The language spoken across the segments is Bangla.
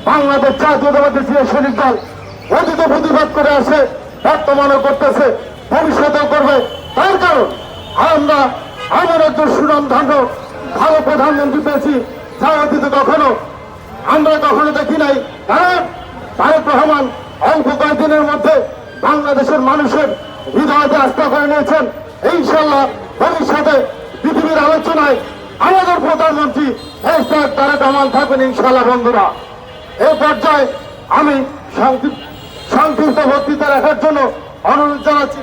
বাংলাদেশ জাতীয়তাবাদী শ্রমিক দল অতীত প্রতিবাদ করে আসে, বর্তমানে করতেছে, ভবিষ্যতেও করবে। তার কারণ আমরা এমন একজন সুনামধন্য ভালো প্রধানমন্ত্রী পেয়েছি যা অতীতে আমরা কখনো দেখি নাই। কারণ তারেক রহমান অল্প কয়েকদিনের মধ্যে বাংলাদেশের মানুষের হৃদয়তে আস্থা করে নিয়েছেন। ইনশাল্লাহ ভবিষ্যতে পৃথিবীর আলোচনায় আমাদের প্রধানমন্ত্রী তারেক রহমান থাকবেন ইনশাল্লাহ। বন্ধুরা, এই পর্যায়ে আমি সংক্ষিপ্ত বক্তৃতা রাখার জন্য অনুরোধ জানাচ্ছি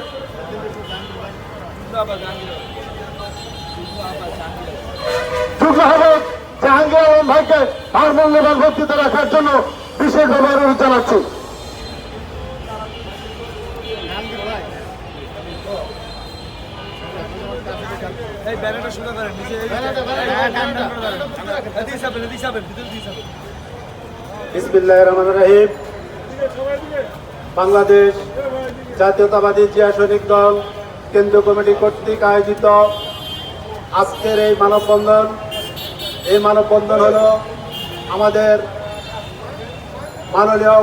জাহাঙ্গীর আলম ভাইকে তার মূল্যবান বক্তৃতা রাখার জন্য বিশেষভাবে অনুরোধ জানাচ্ছি। বিসমিল্লাহির রহমানির রহিম। বাংলাদেশ জাতীয়তাবাদী জিয়া সৈনিক দল কেন্দ্রীয় কমিটি কর্তৃক আয়োজিত আজকের এই মানববন্ধন হলো আমাদের মাননীয়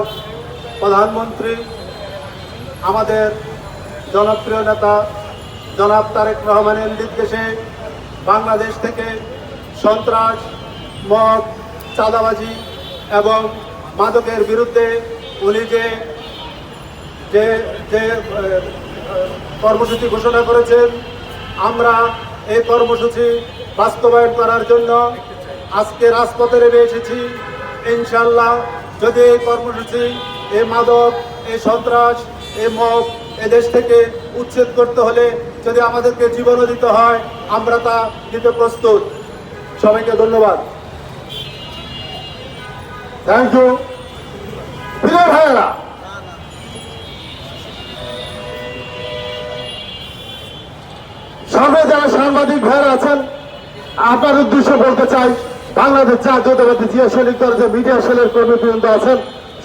প্রধানমন্ত্রী, আমাদের জনপ্রিয় নেতা জনাব তারেক রহমানের নির্দেশে বাংলাদেশ থেকে সন্ত্রাস, মদ, চাঁদাবাজি এবং মাদকের বিরুদ্ধে উনি যে কর্মসূচি ঘোষণা করেছেন, আমরা এই কর্মসূচি বাস্তবায়ন করার জন্য আজকে রাজপথে নেমে এসেছি। ইনশাল্লাহ যদি এই কর্মসূচি, এই মাদক, এই সন্ত্রাস, এই মদ এদেশ থেকে উচ্ছেদ করতে হলে যদি আমাদেরকে জীবনও দিতে হয়, আমরা তা দিতে প্রস্তুত। সবাইকে ধন্যবাদ। Thank you. প্রিয় ভাইয়েরা, সামনে যারা সাংবাদিক ভাইয়েরা আছেন, আপনার উদ্দেশ্যে বলতে চাই, বাংলাদেশ জাতীয়তাবাদী জিয়া সৈনিক দল যে মিডিয়া সেলের কর্মীবৃন্দ আছেন,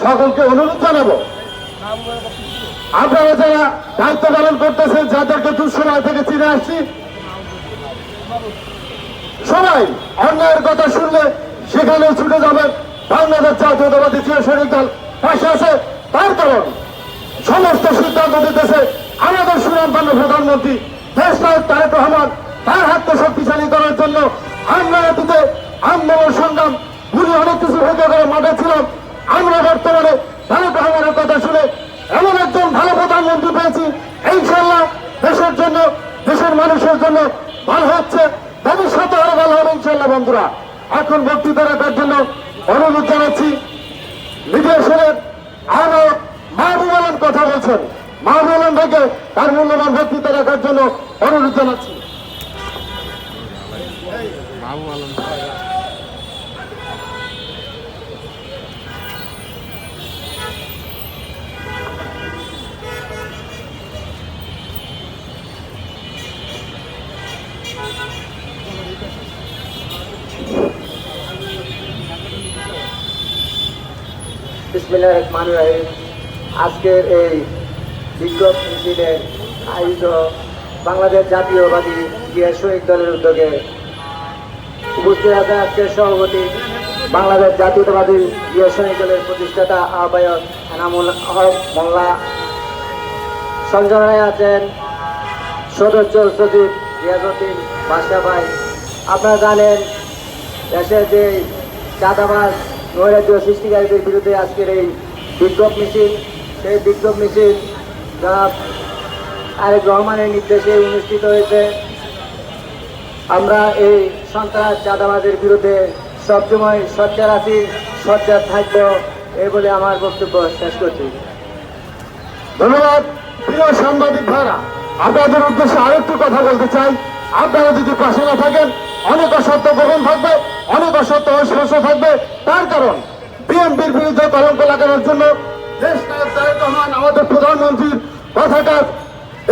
সকলকে অনুরোধ জানাবো, আপনারা যারা দায়িত্ব পালন করতেছেন, যাদেরকে দুঃসময় থেকে চিনে আসছি, সবাই অন্যায়ের কথা শুনলে সেখানেও ছুটে যাবেন। বাংলাদেশ জাতীয়তাবাদী জিয়া সৈনিক দল পাশে আছে। তার কারণ সমস্ত সিদ্ধান্ত দিতেছে আমাদের সুনামধন্য প্রধানমন্ত্রী দেশনায়ক তারেক রহমান। তার হাতকে শক্তিশালী করার জন্য আমরা অতীতে আন্দোলন সংগ্রাম উনি অনেক কিছু ভেঙে করে মাঠে ছিলাম। আমরা বর্তমানে তারেক রহমানের কথা শুনে এমন একজন ভালো প্রধানমন্ত্রী পেয়েছি, ইনশাল্লাহ দেশের জন্য, দেশের মানুষের জন্য ভালো হচ্ছে, ভবিষ্যতে আরো ভালো হবে ইনশাল্লাহ। বন্ধুরা, এখন বক্তৃতা রাখার জন্য অনুরোধ জানাচ্ছি মিডিয়া সেলের আরো মাহবুব আলম কথা বলছেন, মাহবুব আলম ভাইকে তার মূল্যবান বক্তৃতা রাখার জন্য অনুরোধ জানাচ্ছি। বিসমিল্লাহির রহমানির রহিম। আজকের এই বিক্ষোভ মিছিলে আয়োজিত বাংলাদেশ জাতীয়বাদী জিয়া সৈনিক দলের উদ্যোগে উপস্থিত আছেন আজকের সভাপতি বাংলাদেশ জাতীয়তাবাদী জিয়া সৈনিক দলের প্রতিষ্ঠাতা আহ্বায়ক এনামুল হক মোল্লা, সঞ্চালনায় আছেন সদস্য সচিব রিয়াজউদ্দিন বাদশা ভাই। আপনারা জানেন দেশের যে চাঁদাবাজ নৈরাজ্য সৃষ্টিকারীদের বিরুদ্ধে আজকের এই বিক্ষোভ মিছিল, সেই বিক্ষোভ মিছিল জনাব তারেক রহমানের নির্দেশে অনুষ্ঠিত হয়েছে। আমরা এই সন্ত্রাস চাঁদাবাজের বিরুদ্ধে সবসময় সোচ্চার আছি, সোচ্চার থাকবো, এই বলে আমার বক্তব্য শেষ করছি। ধন্যবাদ। প্রিয় সাংবাদিক ভাইরা, আপনাদের উদ্দেশ্যে আরেকটু কথা বলতে চাই। আপনারা যদি পাশে না থাকেন, অনেক অসত্য গোপন থাকবে, অনেক অসত্য অস্পষ্ট থাকবে। তার কারণ বিএনপির বিরুদ্ধে কলঙ্ক লাগানোর জন্য দেশ নায়ক তারেক রহমান আমাদের প্রধানমন্ত্রীর কথাটা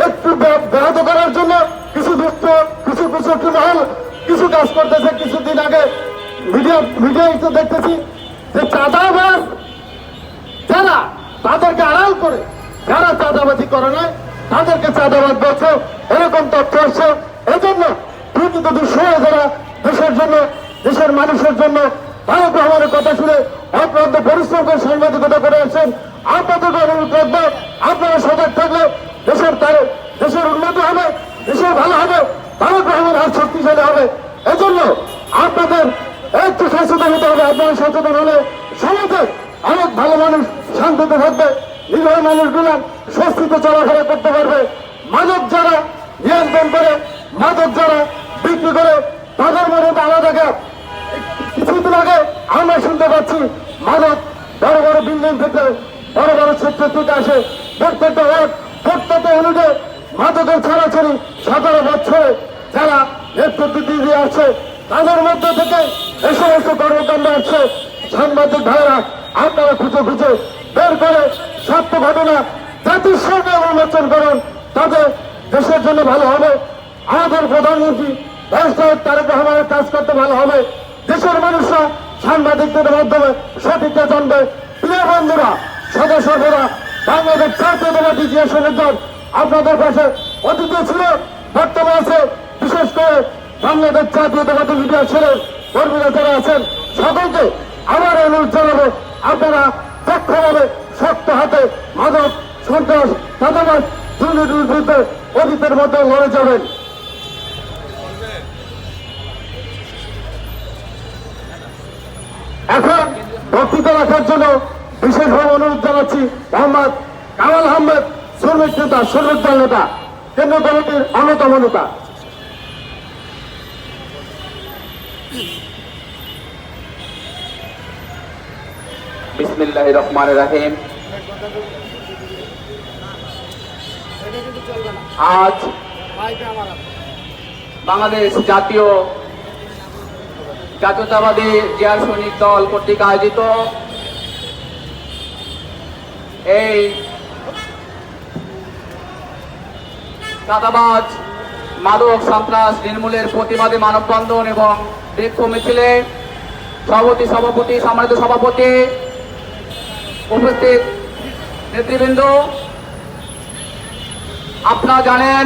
একটু ব্যাহত করার জন্য কিছু দুষ্ট, কিছু কুচক্রী মহল কিছু কাজ করতেছে। কিছুদিন আগে মিডিয়ায় তো দেখতেছি যে চাঁদাবাজ যারা, তাদেরকে আড়াল করে যারা চাঁদাবাজি করে নয় তাদেরকে চাঁদাবাজ বলছে, এরকম তথ্য আসছে। এজন্য দুর্নীতি দুঃসময় যারা দেশের জন্য, দেশের মানুষের জন্য তারেক রহমানের কথা শুনে অক্লান্ত পরিশ্রম করে সাংবাদিকতা করে আসছেন। আপনাদেরকে অনুরোধ রাখবো, আপনারা সজাগ থাকলে দেশের উন্নতি হবে, দেশের ভালো হবে, তারেক রহমান আর শক্তিশালী হবে। এজন্য আপনাদের একটু সচেতন হতে হবে। আপনারা সচেতন হলে সমাজে অনেক ভালো মানুষ শান্তিতে থাকবে, নিরীহ মানুষগুলা স্বস্তিতে চলাফেরা করতে পারবে। মাদক যারা নিয়ন্ত্রণ করে, মাদক যারা বিক্রি করে, তাদের মধ্যে আলাদা গ্যাপ। কিছুদিন আগে আমরা শুনতে পাচ্ছি মাদক বড় বড় বিল্ডিং থেকে, বড় বড় ক্ষেত্র থেকে আসে। প্রত্যেকটা ওয়ার্ড, প্রত্যেকটা অনুযায়ী মাদকের ছাড়াছাড়ি 17 বছরে যারা নেতৃত্ব দিয়ে আসছে তাদের মধ্যে থেকে এই সমস্ত কর্মকাণ্ড আসছে। সাংবাদিক ভাইরা আপনারা খুঁজে খুঁজে বের করে সত্য ঘটনা জাতির সামনে উন্মোচন করুন, তাতে দেশের জন্য ভালো হবে। আমাদের প্রধানমন্ত্রী তারেক রহমানের কাজ করতে ভালো হবে। দেশের মানুষরা সাংবাদিকদের মাধ্যমে সঠিকটা জানবে। প্রিয় বন্ধুরা, সদস্যরা, বাংলাদেশ জাতীয়তাবাদী ইতিহাসের দল আপনাদের পাশে অতীত ছিল, বর্তমান আছে। বিশেষ করে বাংলাদেশ জাতীয়তাবাদী ইতিহাসের কর্মীরা যারা আছেন সকলকে আমার অনুরোধ জানাবো, আপনারা দক্ষভাবে শক্ত হাতে মাদক, সন্ত্রাস, চাঁদাবাজ, দুর্নীতির বিরুদ্ধে অতীতের মধ্যে লড়ে যাবেন। এখন বক্তৃতা রাখার জন্য বিশেষভাবে অনুরোধ জানাচ্ছি মোহাম্মদ কামাল আহমেদ, শ্রমিক নেতা, শ্রমিক দল নেতা, কেন্দ্র কমিটির অন্যতম নেতা। বিসমিল্লাহির রহমানির রহিম। আজ বাংলাদেশ জাতীয়তাবাদী জিয়া সৈনিক দল কর্তৃক আয়োজিত এই চাঁদাবাজ, মাদক, সন্ত্রাস নির্মূলের প্রতিবাদে মানববন্ধন এবং বিক্ষোভ মিছিলে সভাপতি, সম্মানিত সভাপতি, উপস্থিত নেতৃবৃন্দ, আপনারা জানেন